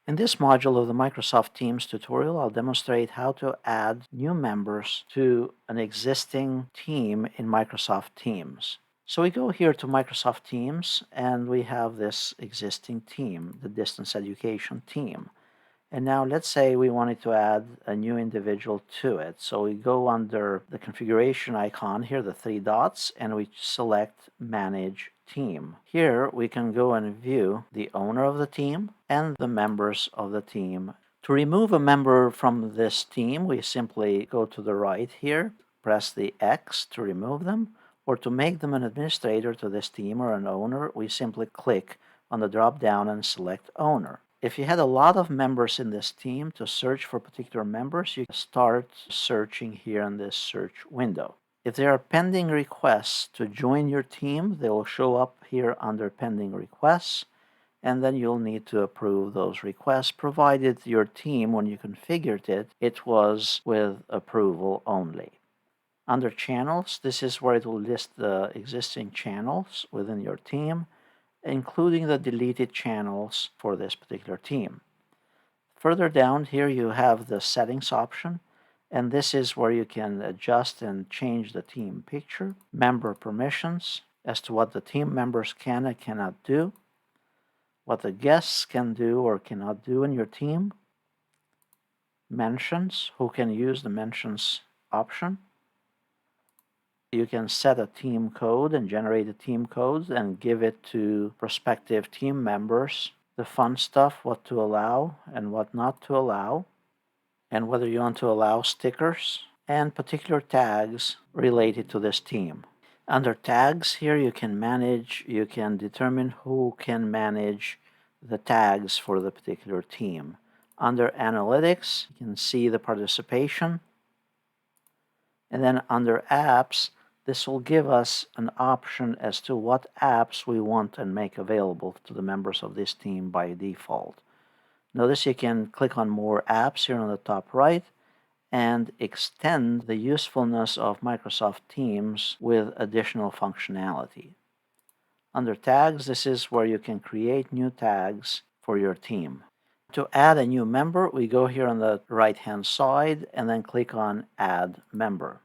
In this module of the Microsoft Teams tutorial, I'll demonstrate how to add new members to an existing team in Microsoft Teams. So we go here to Microsoft Teams and we have this existing team, the distance education team. And now let's say we wanted to add a new individual to it. So we go under the configuration icon here, the three dots, and we select Manage Team. Here we can go and view the owner of the team and the members of the team. To remove a member from this team, we simply go to the right here, press the X to remove them, or to make them an administrator to this team or an owner, we simply click on the drop down and select Owner. If you had a lot of members in this team, to search for particular members, you start searching here in this search window. If there are pending requests to join your team, they will show up here under pending requests, and then you'll need to approve those requests, provided your team, when you configured it, it was with approval only. Under channels, this is where it will list the existing channels within your team, including the deleted channels for this particular team. Further down here you have the settings option, and this is where you can adjust and change the team picture, member permissions as to what the team members can and cannot do, what the guests can do or cannot do in your team, mentions, who can use the mentions option. You can set a team code and generate a team code and give it to prospective team members. The fun stuff, what to allow and what not to allow, and whether you want to allow stickers and particular tags related to this team. Under tags here you can determine who can manage the tags for the particular team. Under analytics, you can see the participation. And then under apps, this will give us an option as to what apps we want and make available to the members of this team by default. Notice you can click on more apps here on the top right and extend the usefulness of Microsoft Teams with additional functionality. Under tags, this is where you can create new tags for your team. To add a new member, we go here on the right-hand side and then click on Add Member.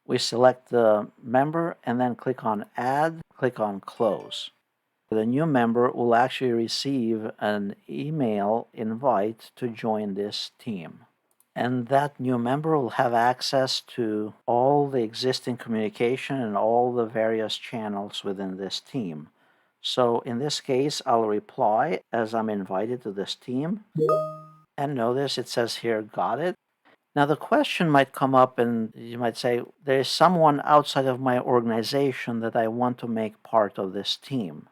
We select the member and then click on Add, click on Close. The new member will actually receive an email invite to join this team. And that new member will have access to all the existing communication and all the various channels within this team. So in this case, I'll reply as I'm invited to this team. And notice it says here, got it. Now the question might come up and you might say, there is someone outside of my organization that I want to make part of this team.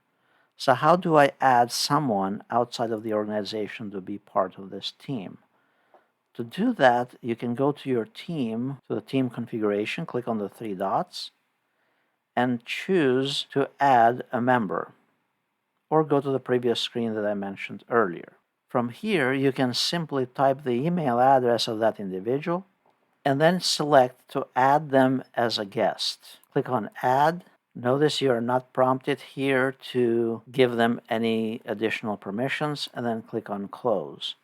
So how do I add someone outside of the organization to be part of this team? To do that, you can go to your team, to the team configuration, click on the three dots, and choose to add a member, or go to the previous screen that I mentioned earlier. From here, you can simply type the email address of that individual and then select to add them as a guest. Click on Add. Notice you are not prompted here to give them any additional permissions, and then click on Close.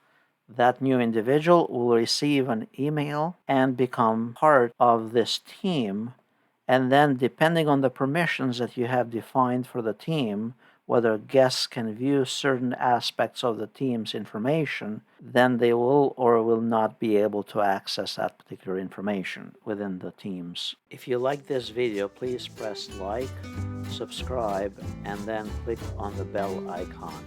That new individual will receive an email and become part of this team, and then depending on the permissions that you have defined for the team, whether guests can view certain aspects of the team's information, then they will or will not be able to access that particular information within the teams. If you like this video, please press like, subscribe, and then click on the bell icon.